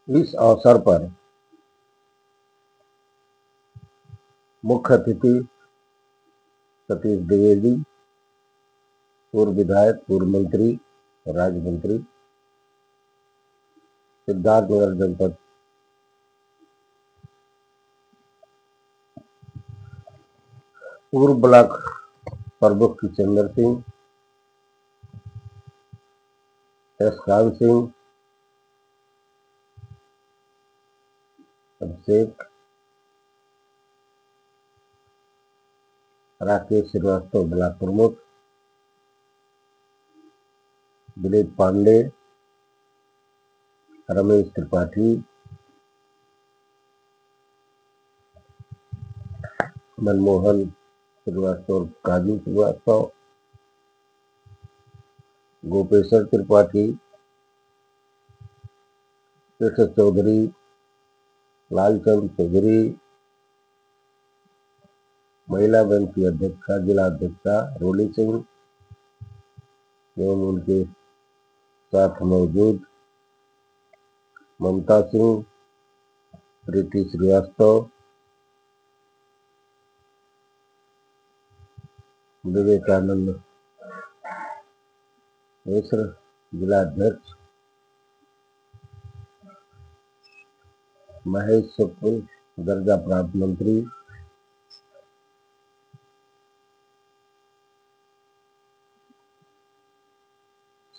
इस अवसर पर मुख्य अतिथि सतीश द्विवेदी, पूर्व विधायक, पूर्व मंत्री, राज्य मंत्री, सिद्धार्थनगर जनपद पूर्व ब्लॉक प्रमुख किशनर सिंह, एस खान सिंह, अभिषेक, राकेश श्रीवास्तव ब्लॉक प्रमुख, दिलीप पांडे, रमेश त्रिपाठी, मनमोहन श्रीवास्तव, काजू श्रीवास्तव, गोपेश्वर त्रिपाठी, कृष्ण चौधरी, लालचंद चौधरी, महिला बैंक की अध्यक्षा, जिला अध्यक्षा रोली सिंह एवं उनके साथ मौजूद ममता सिंह, प्रीति श्रीवास्तव, विवेकानंद मिश्र, जिला अध्यक्ष महेश सुपुल, दर्जा प्राप्त मंत्री,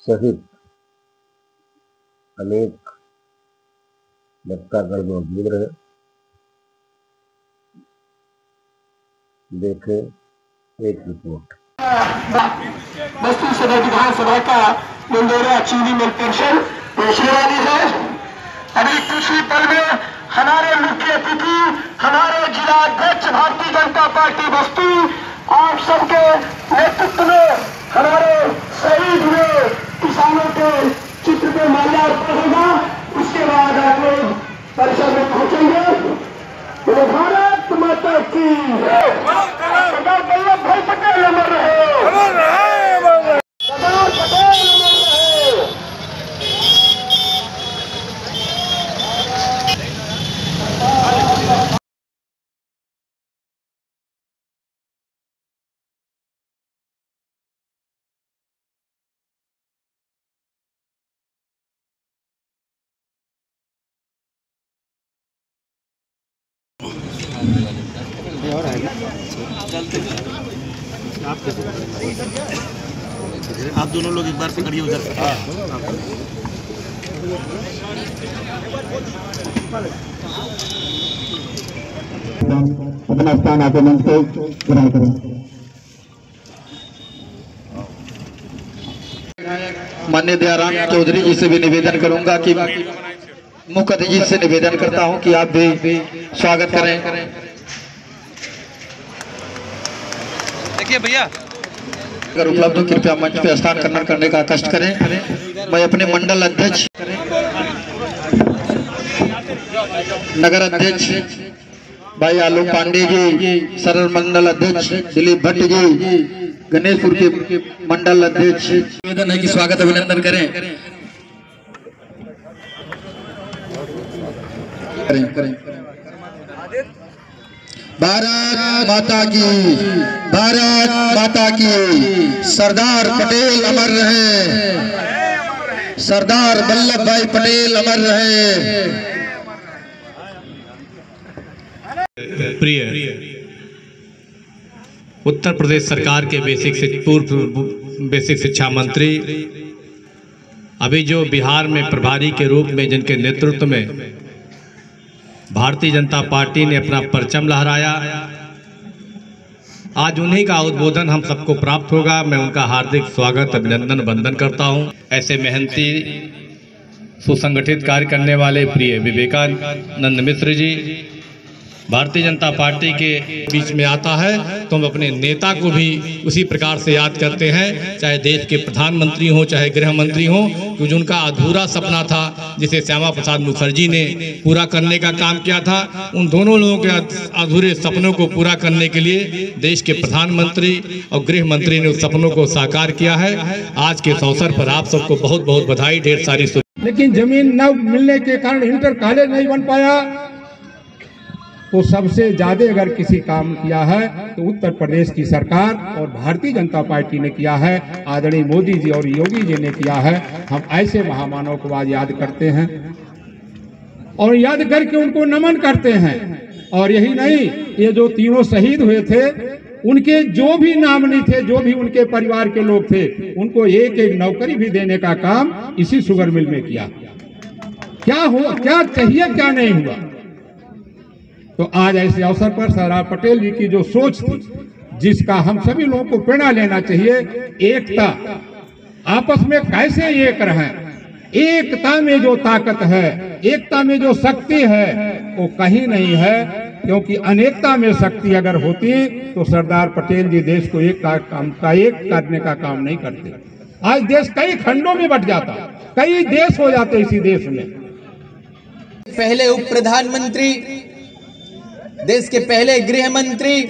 सहित अनेक वक्तागण मौजूद रहे। देखें एक रिपोर्ट। बस्ती सदर विधानसभा का मंदोरा चीनी मिल परिषद पेशे वाली है। अभी कुछ ही पल में हमारे मुख्य अतिथि, हमारे जिला अध्यक्ष भारतीय जनता पार्टी बस्ती, आप सबके नेतृत्व में हमारे शहीद हुए किसानों के चित्र पे माल्यार्पण होगा। उसके बाद आप लोग परिसर में पहुंचेंगे। बोलो भारत माता की, सरदार वल्लभ भाई पटेल अमर रहे, सरदार पटेल अमर रहे। आप दोनों लोग एक बार पकड़िए उधर। अपना स्थान आके मंच पे ग्रहण करें। माननीय दयाराम चौधरी जी से भी निवेदन करूंगा कि मुख्य अतिथि से निवेदन करता हूं कि आप भी स्वागत करें। देखिए भैया, अगर उपलब्ध हो कृपया मंच पे स्थान ग्रहण करने का कष्ट करें। मैं अपने मंडल अध्यक्ष, नगर अध्यक्ष भाई आलोक पांडे जी, सरल मंडल अध्यक्ष दिलीप भट्ट जी, गणेशपुर के मंडल अध्यक्ष, निवेदन है कि स्वागत अभिनंदन करें। भारत माता की, भारत माता की, सरदार पटेल अमर रहे, सरदार वल्लभ भाई पटेल अमर रहे। प्रिय उत्तर प्रदेश सरकार के पूर्व बेसिक शिक्षा मंत्री, अभी जो बिहार में प्रभारी के रूप में जिनके नेतृत्व में भारतीय जनता पार्टी ने अपना परचम लहराया, आज उन्हीं का उद्बोधन हम सबको प्राप्त होगा। मैं उनका हार्दिक स्वागत, अभिनंदन, वंदन करता हूं। ऐसे मेहनती, सुसंगठित कार्य करने वाले प्रिय विवेकानंद मिश्र जी भारतीय जनता पार्टी के बीच में आता है तो हम अपने नेता को भी उसी प्रकार से याद करते हैं, चाहे देश के प्रधानमंत्री हो, चाहे गृह मंत्री हो, क्योंकि उनका अधूरा सपना था जिसे श्यामा प्रसाद मुखर्जी ने पूरा करने का काम किया था। उन दोनों लोगों के अधूरे सपनों को पूरा करने के लिए देश के प्रधानमंत्री और गृह मंत्री ने उस सपनों को साकार किया है। आज के इस अवसर पर आप सबको बहुत बहुत बधाई, ढेर सारी लेकिन जमीन न मिलने के कारण इंटर कॉलेज नहीं बन पाया। तो सबसे ज्यादा अगर किसी काम किया है तो उत्तर प्रदेश की सरकार और भारतीय जनता पार्टी ने किया है, आदरणीय मोदी जी और योगी जी ने किया है। हम ऐसे महामानव को आज याद करते हैं और याद करके उनको नमन करते हैं। और यही नहीं, ये जो तीनों शहीद हुए थे उनके जो भी नामनी थे, जो भी उनके परिवार के लोग थे, उनको एक एक नौकरी भी देने का काम इसी शुगर मिल में किया। क्या हुआ, क्या चाहिए, क्या नहीं हुआ। तो आज ऐसे अवसर पर सरदार पटेल जी की जो सोच थी, जिसका हम सभी लोगों को प्रेरणा लेना चाहिए, एकता, आपस में कैसे एक रहें, एकता में जो ताकत है, एकता में जो शक्ति है वो कहीं नहीं है, क्योंकि अनेकता में शक्ति अगर होती तो सरदार पटेल जी देश को एक करने का काम नहीं करते। आज देश कई खंडों में बट जाता, कई देश हो जाते इसी देश में। पहले उप प्रधानमंत्री, देश के पहले गृह मंत्री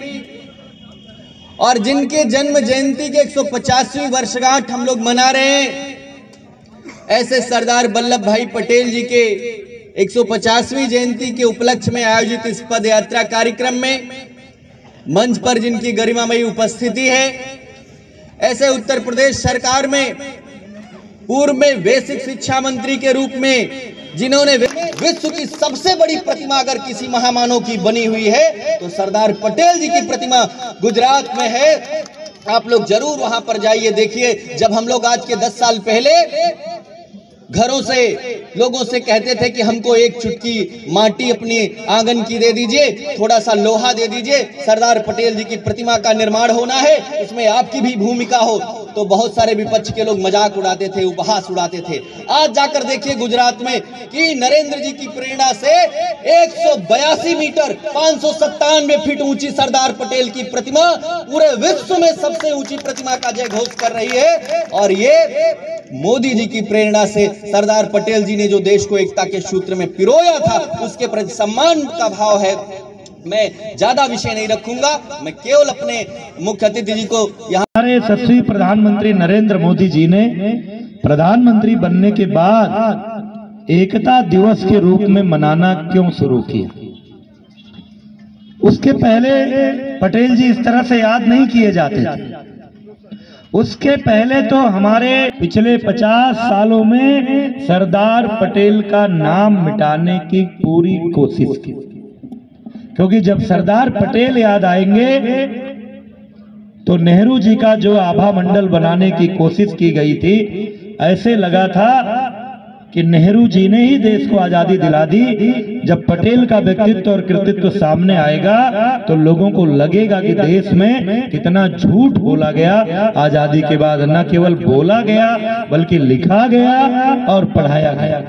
और जिनके जन्म जयंती के 150वीं वर्षगांठ हम लोग मना रहे हैं, ऐसे सरदार वल्लभ भाई पटेल जी के 150वीं जयंती के उपलक्ष्य में आयोजित इस पद यात्रा कार्यक्रम में मंच पर जिनकी गरिमामयी उपस्थिति है, ऐसे उत्तर प्रदेश सरकार में पूर्व में बेसिक शिक्षा मंत्री के रूप में जिन्होंने विश्व की सबसे बड़ी प्रतिमा अगर किसी महामानव की बनी हुई है तो सरदार पटेल जी की प्रतिमा गुजरात में है। आप लोग जरूर वहां पर जाइए, देखिए। जब हम लोग आज के 10 साल पहले घरों से लोगों से कहते थे कि हमको एक चुटकी माटी अपनी आंगन की दे दीजिए, थोड़ा सा लोहा दे दीजिए, सरदार पटेल जी की प्रतिमा का निर्माण होना है, इसमें आपकी भी भूमिका हो, तो बहुत सारे विपक्ष के लोग मजाक उड़ाते थे, उपहास उड़ाते थे। आज जाकर देखिए गुजरात में कि नरेंद्र जी की प्रेरणा से 182 मीटर 597 फीट ऊंची सरदार पटेल की प्रतिमा पूरे विश्व में सबसे ऊंची प्रतिमा का जय घोष कर रही है। और ये मोदी जी की प्रेरणा से सरदार पटेल जी ने जो देश को एकता के सूत्र में पिरोया था, उसके प्रति सम्मान का भाव है। मैं ज्यादा विषय नहीं रखूंगा, मैं केवल अपने मुख्य अतिथि जी को यहाँ। हमारे यशस्वी प्रधानमंत्री नरेंद्र मोदी जी ने प्रधानमंत्री बनने के बाद एकता दिवस के रूप में मनाना क्यों शुरू किया? उसके पहले पटेल जी इस तरह से याद नहीं किए जाते थे। उसके पहले तो हमारे पिछले 50 सालों में सरदार पटेल का नाम मिटाने की पूरी कोशिश की, क्योंकि जब सरदार पटेल याद आएंगे तो नेहरू जी का जो आभा मंडल बनाने की कोशिश की गई थी, ऐसे लगा था कि नेहरू जी ने ही देश को आजादी दिला दी। जब पटेल का व्यक्तित्व और कृतित्व सामने आएगा तो लोगों को लगेगा कि देश में कितना झूठ बोला गया आजादी के बाद। न केवल बोला गया बल्कि लिखा गया और पढ़ाया गया।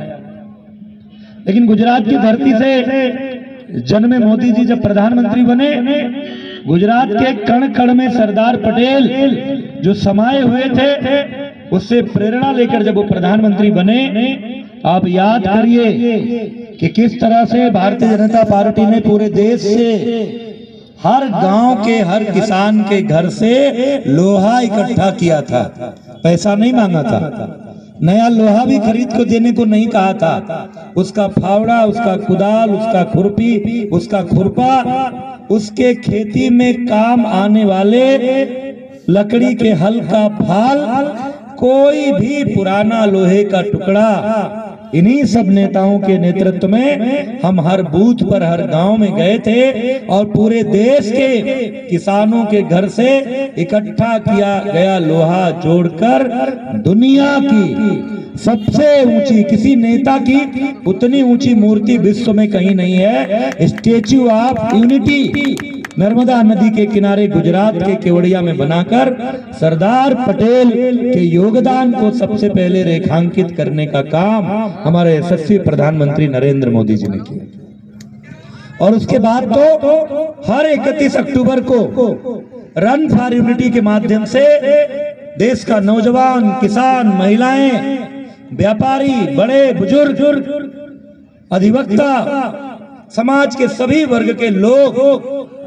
लेकिन गुजरात की धरती से जन्मे मोदी जी जब प्रधानमंत्री बने, गुजरात के कण कण में सरदार पटेल जो समाये हुए थे, उससे प्रेरणा लेकर जब वो प्रधानमंत्री बने, आप याद करिए कि किस तरह से भारतीय जनता पार्टी ने पूरे देश से हर गांव के हर किसान के घर से लोहा इकट्ठा किया था। पैसा नहीं मांगा था, नया लोहा भी खरीद को देने को नहीं कहा था। उसका फावड़ा, उसका कुदाल, उसका खुरपी, उसका खुरपा, उसके खेती में काम आने वाले लकड़ी के हल का फाल, कोई भी पुराना लोहे का टुकड़ा, इन्हीं सब नेताओं के नेतृत्व में हम हर बूथ पर, हर गांव में गए थे और पूरे देश के किसानों के घर से इकट्ठा किया गया लोहा जोड़कर दुनिया की सबसे ऊंची, किसी नेता की उतनी ऊंची मूर्ति विश्व में कहीं नहीं है, स्टैच्यू ऑफ यूनिटी नर्मदा नदी के किनारे गुजरात के केवड़िया में बनाकर सरदार पटेल के योगदान को सबसे पहले रेखांकित करने का काम हमारे यशस्वी प्रधानमंत्री नरेंद्र मोदी जी ने किया। और उसके बाद तो हर 31 अक्टूबर को रन फॉर यूनिटी के माध्यम से देश का नौजवान, किसान, महिलाएं, व्यापारी, बड़े बुजुर्ग, अधिवक्ता, समाज के सभी वर्ग के लोग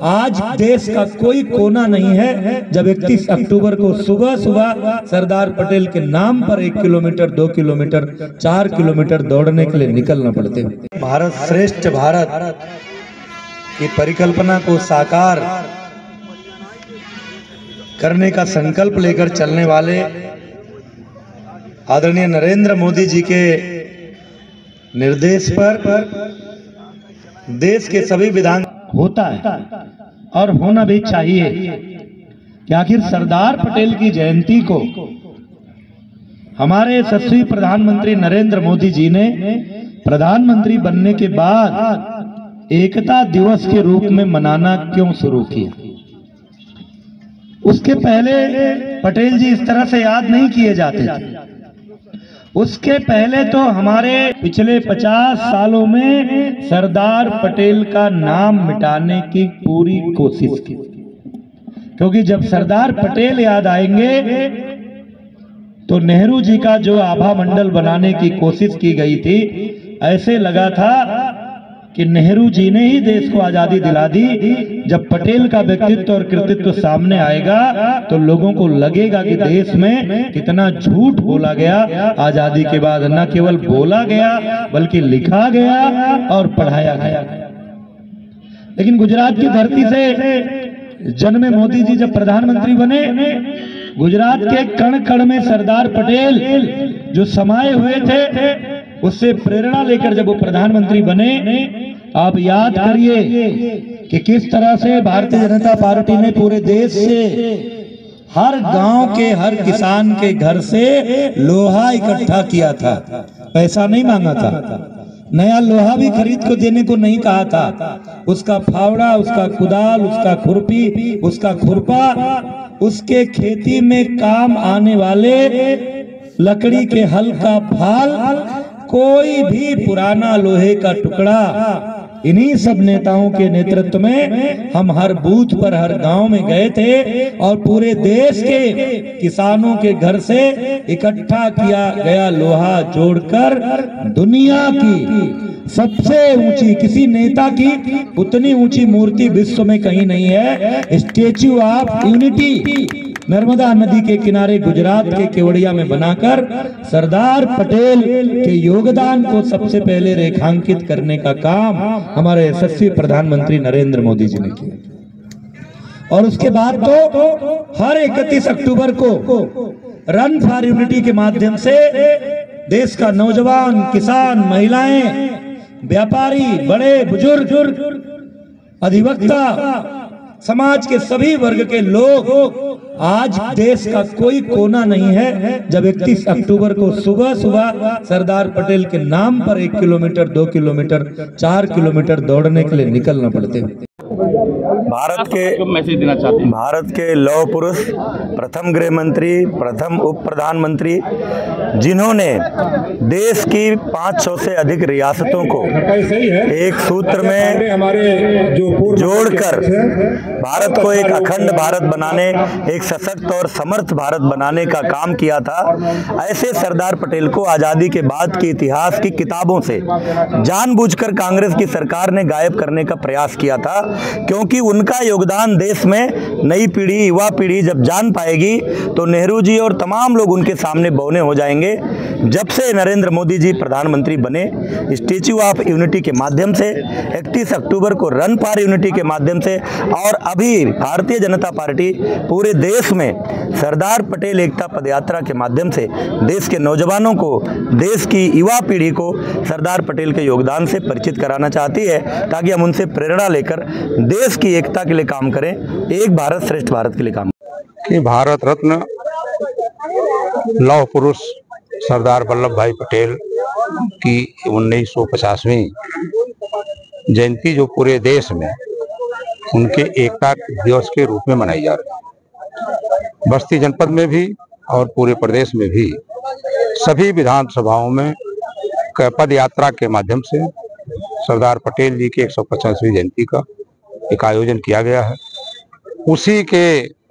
आज देश का कोई कोना नहीं है जब 31 अक्टूबर को सुबह सुबह सरदार पटेल के नाम पर 1 किलोमीटर, 2 किलोमीटर, 4 किलोमीटर दौड़ने के लिए निकलना पड़ते। भारत श्रेष्ठ भारत की परिकल्पना को साकार करने का संकल्प लेकर चलने वाले आदरणीय नरेंद्र मोदी जी के निर्देश पर देश के सभी विधान होता है और होना भी चाहिए कि आखिर सरदार पटेल की जयंती को हमारे यशस्वी प्रधानमंत्री नरेंद्र मोदी जी ने प्रधानमंत्री बनने के बाद एकता दिवस के रूप में मनाना क्यों शुरू किया। उसके पहले पटेल जी इस तरह से याद नहीं किए जाते थे। उसके पहले तो हमारे पिछले 50 सालों में सरदार पटेल का नाम मिटाने की पूरी कोशिश की, क्योंकि जब सरदार पटेल याद आएंगे तो नेहरू जी का जो आभा मंडल बनाने की कोशिश की गई थी, ऐसे लगा था कि नेहरू जी ने ही देश को आजादी दिला दी। जब पटेल का व्यक्तित्व और कृतित्व सामने आएगा तो लोगों को लगेगा कि देश में कितना झूठ बोला गया आजादी के बाद। न केवल बोला गया बल्कि लिखा गया और पढ़ाया गया। लेकिन गुजरात की धरती से जन्मे मोदी जी जब प्रधानमंत्री बने, गुजरात के कण कण में सरदार पटेल जो समाये हुए थे, उससे प्रेरणा लेकर जब वो प्रधानमंत्री बने, आप याद करिए कि किस तरह से भारतीय जनता पार्टी ने पूरे देश से हर गांव के हर किसान के घर से लोहा इकट्ठा किया था। पैसा नहीं मांगा था, नया लोहा भी खरीद को देने को नहीं कहा था। उसका फावड़ा, उसका कुदाल, उसका खुरपी, उसका खुरपा, उसके खेती में काम आने वाले लकड़ी के हल का फाल, कोई भी पुराना लोहे का टुकड़ा, इन्हीं सब नेताओं के नेतृत्व में हम हर बूथ पर, हर गांव में गए थे और पूरे देश के किसानों के घर से इकट्ठा किया गया लोहा जोड़कर दुनिया की सबसे ऊंची, किसी नेता की उतनी ऊंची मूर्ति विश्व में कहीं नहीं है, स्टैच्यू ऑफ यूनिटी नर्मदा नदी के किनारे गुजरात के केवड़िया में बनाकर सरदार पटेल के योगदान को सबसे पहले रेखांकित करने का काम हमारे यशस्वी प्रधानमंत्री नरेंद्र मोदी जी ने किया। और उसके बाद तो हर 31 अक्टूबर को रन फॉर यूनिटी के माध्यम से देश का नौजवान, किसान, महिलाएं, व्यापारी, बड़े बुजुर्ग, अधिवक्ता, समाज के सभी वर्ग के लोग, आज देश का कोई कोना नहीं है जब 31 अक्टूबर को सुबह सुबह सरदार पटेल के नाम पर 1 किलोमीटर, 2 किलोमीटर, 4 किलोमीटर दौड़ने के लिए निकलना पड़ते हैं। भारत के लौह पुरुष, प्रथम गृह मंत्री, प्रथम उप प्रधानमंत्री, जिन्होंने देश की 500 से अधिक रियासतों को एक सूत्र में जोड़कर भारत को एक अखंड भारत बनाने, एक सशक्त और समर्थ भारत बनाने का काम किया था, ऐसे सरदार पटेल को आजादी के बाद के इतिहास की किताबों से जानबूझकर कांग्रेस की सरकार ने गायब करने का प्रयास किया था, क्योंकि उनका योगदान देश में नई पीढ़ी, युवा पीढ़ी जब जान पाएगी तो नेहरू जी और तमाम लोग उनके सामने बौने हो जाएंगे। जब से नरेंद्र मोदी जी प्रधानमंत्री बने, स्टैच्यू ऑफ यूनिटी के माध्यम से, 31 अक्टूबर को रन फॉर यूनिटी के माध्यम से, और अभी भारतीय जनता पार्टी पूरे देश में सरदार पटेल एकता पदयात्रा के माध्यम से देश के नौजवानों को, देश की युवा पीढ़ी को सरदार पटेल के योगदान से परिचित कराना चाहती है, ताकि हम उनसे प्रेरणा लेकर देश की एकता के लिए काम करें, एक भारत श्रेष्ठ भारत के लिए काम करें। कि भारत रत्न लौह पुरुष सरदार वल्लभ भाई पटेल की 1950वीं जयंती जो पूरे देश में उनके एकता दिवस के रूप में मनाई जा रही है। बस्ती जनपद में भी और पूरे प्रदेश में भी सभी विधानसभाओं में पद यात्रा के माध्यम से सरदार पटेल जी की 150वीं जयंती का एक आयोजन किया गया है। उसी के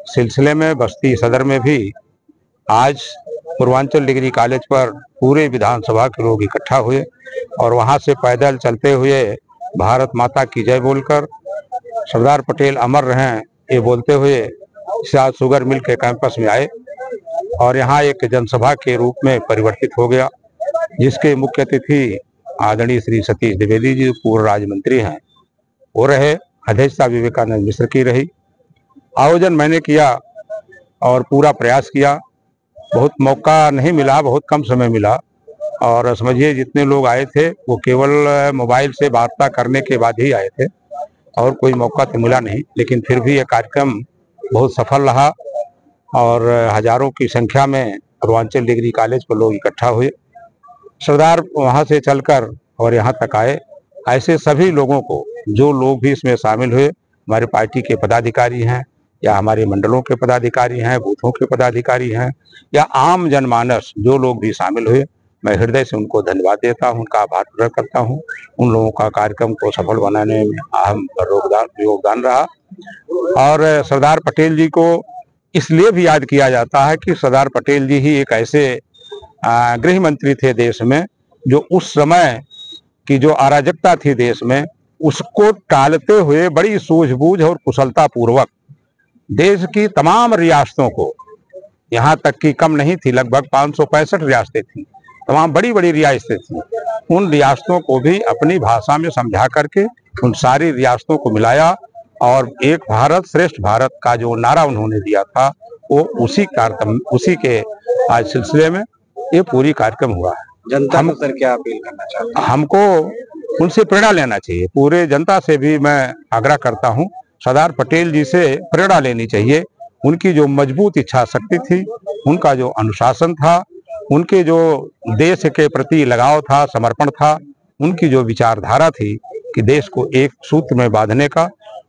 सिलसिले में बस्ती सदर में भी आज पूर्वांचल डिग्री कॉलेज पर पूरे विधानसभा के लोग इकट्ठा हुए और वहां से पैदल चलते हुए भारत माता की जय बोलकर सरदार पटेल अमर रहें ये बोलते हुए शायद शुगर मिल के कैंपस में आए और यहाँ एक जनसभा के रूप में परिवर्तित हो गया, जिसके मुख्य अतिथि आदरणीय श्री सतीश द्विवेदी जी पूर्व राज्य मंत्री हैं, वो रहे। अध्यक्षता विवेकानंद मिश्र की रही। आयोजन मैंने किया और पूरा प्रयास किया। बहुत मौका नहीं मिला, बहुत कम समय मिला और समझिए जितने लोग आए थे वो केवल मोबाइल से वार्ता करने के बाद ही आए थे और कोई मौका तो मिला नहीं। लेकिन फिर भी ये कार्यक्रम बहुत सफल रहा और हजारों की संख्या में पूर्वांचल डिग्री कॉलेज पर लोग इकट्ठा हुए। सरदार वहाँ से चलकर और यहाँ तक आए। ऐसे सभी लोगों को, जो लोग भी इसमें शामिल हुए, हमारे पार्टी के पदाधिकारी हैं या हमारे मंडलों के पदाधिकारी हैं, बूथों के पदाधिकारी हैं या आम जनमानस, जो लोग भी शामिल हुए, मैं हृदय से उनको धन्यवाद देता हूं, उनका आभार प्रकट करता हूं। उन लोगों का कार्यक्रम को सफल बनाने में अहम योगदान रहा। और सरदार पटेल जी को इसलिए भी याद किया जाता है कि सरदार पटेल जी ही एक ऐसे गृह मंत्री थे देश में, जो उस समय की जो अराजकता थी देश में, उसको टालते हुए बड़ी सूझबूझ और कुशलता पूर्वक देश की तमाम रियासतों को, यहाँ तक कि कम नहीं थी, लगभग 565 रियासतें थी, तमाम बड़ी बड़ी रियासतें थी, उन रियासतों को भी अपनी भाषा में समझा करके उन सारी रियासतों को मिलाया और एक भारत श्रेष्ठ भारत का जो नारा उन्होंने दिया था, वो उसी के आज सिलसिले में ये पूरी कार्यक्रम हुआ है। जनता को सर क्या अपील करना चाहते हैं? हमको उनसे प्रेरणा लेना चाहिए। पूरे जनता से भी मैं आग्रह करता हूँ, सरदार पटेल जी से प्रेरणा लेनी चाहिए। उनकी जो मजबूत इच्छा शक्ति थी, उनका जो अनुशासन था, उनके जो देश के प्रति लगाव था, समर्पण था, उनकी जो विचारधारा थी कि देश को एक सूत्र में बांधने का,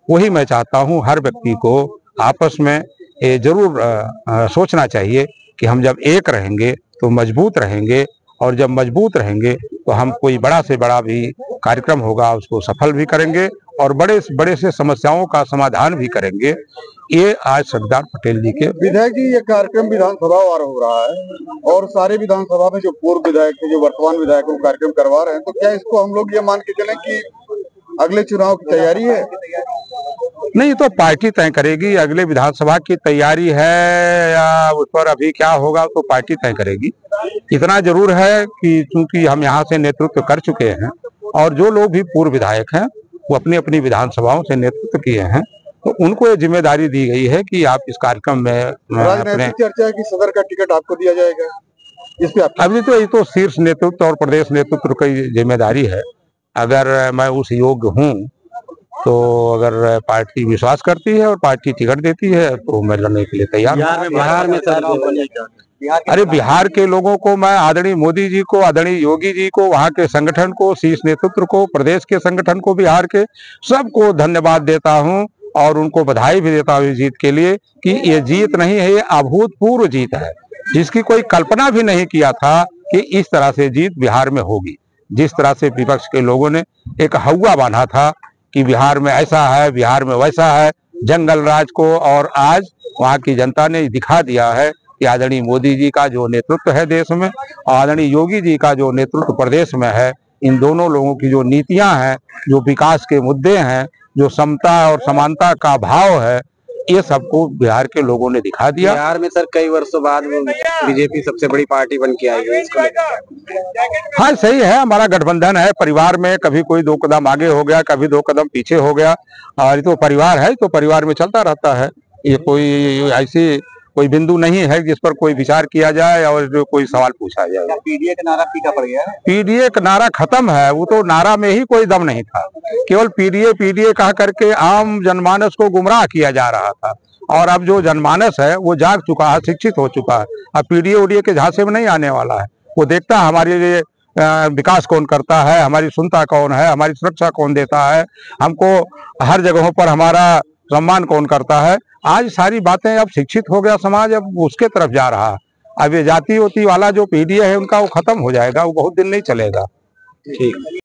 वही मैं चाहता हूँ हर व्यक्ति को आपस में ये जरूर सोचना चाहिए कि हम जब एक रहेंगे तो मजबूत रहेंगे और जब मजबूत रहेंगे तो हम कोई बड़ा से बड़ा भी कार्यक्रम होगा उसको सफल भी करेंगे और बड़े बड़े से समस्याओं का समाधान भी करेंगे। ये आज सरदार पटेल जी के विधायक जी, ये कार्यक्रम विधानसभा वार हो रहा है और सारे विधानसभा में जो पूर्व विधायक थे, जो वर्तमान विधायक को कार्यक्रम करवा रहे हैं, तो क्या इसको हम लोग ये मान के चलें कि अगले चुनाव की तैयारी है? नहीं, तो पार्टी तय करेगी। अगले विधानसभा की तैयारी है या उस पर अभी क्या होगा तो पार्टी तय करेगी। इतना जरूर है कि चूंकि हम यहाँ से नेतृत्व कर चुके हैं और जो लोग भी पूर्व विधायक हैं वो अपनी अपनी विधानसभाओं से नेतृत्व किए हैं, तो उनको ये जिम्मेदारी दी गई है कि आप इस कार्यक्रम में अपने चर्चा है कि सदर का टिकट आपको दिया जाएगा, इस पे अभी तो ये तो शीर्ष नेतृत्व और प्रदेश नेतृत्व की जिम्मेदारी है। अगर मैं उस योग्य हूँ तो अगर पार्टी विश्वास करती है और पार्टी टिकट देती है तो मैं लड़ने के लिए तैयार हूँ। बिहार में अरे बिहार के लोगों को मैं, आदरणीय मोदी जी को, आदरणीय योगी जी को, वहाँ के संगठन को, शीर्ष नेतृत्व को, प्रदेश के संगठन को, बिहार के सबको धन्यवाद देता हूँ और उनको बधाई भी देता हूँ इस जीत के लिए कि ये जीत नहीं है, ये अभूतपूर्व जीत है, जिसकी कोई कल्पना भी नहीं किया था कि इस तरह से जीत बिहार में होगी। जिस तरह से विपक्ष के लोगों ने एक हवा बांधा था कि बिहार में ऐसा है, बिहार में वैसा है, जंगल राज को, और आज वहाँ की जनता ने दिखा दिया है कि आदरणीय मोदी जी का जो नेतृत्व है देश में और आदरणीय योगी जी का जो नेतृत्व प्रदेश में है, इन दोनों लोगों की जो नीतियां हैं, जो विकास के मुद्दे हैं, जो समता और समानता का भाव है, ये सबको बिहार के लोगों ने दिखा दिया। बिहार में सर कई वर्षों बाद बीजेपी सबसे बड़ी पार्टी बन के आई है, हाँ सही है, हमारा गठबंधन है। परिवार में कभी कोई 2 कदम आगे हो गया, कभी 2 कदम पीछे हो गया, और तो परिवार है तो परिवार में चलता रहता है। ये कोई ऐसी कोई बिंदु नहीं है जिस पर कोई विचार किया जाए और जो कोई सवाल पूछा जाए। पीडीए का नारा फीका पड़ गया है? पीडीए का नारा खत्म है, वो तो नारा में ही कोई दम नहीं था, केवल पीडीए पीडीए कह करके आम जनमानस को गुमराह किया जा रहा था। और अब जो जनमानस है वो जाग चुका है, शिक्षित हो चुका है। अब पीडीए उड़ीए के झांसे में नहीं आने वाला है। वो देखता है हमारे लिए विकास कौन करता है, हमारी सुनता कौन है, हमारी सुरक्षा कौन देता है, हमको हर जगहों पर हमारा सम्मान कौन करता है। आज सारी बातें, अब शिक्षित हो गया समाज, अब उसके तरफ जा रहा है। अब ये जाति वाला जो पीडीए है उनका वो खत्म हो जाएगा, वो बहुत दिन नहीं चलेगा। ठीक।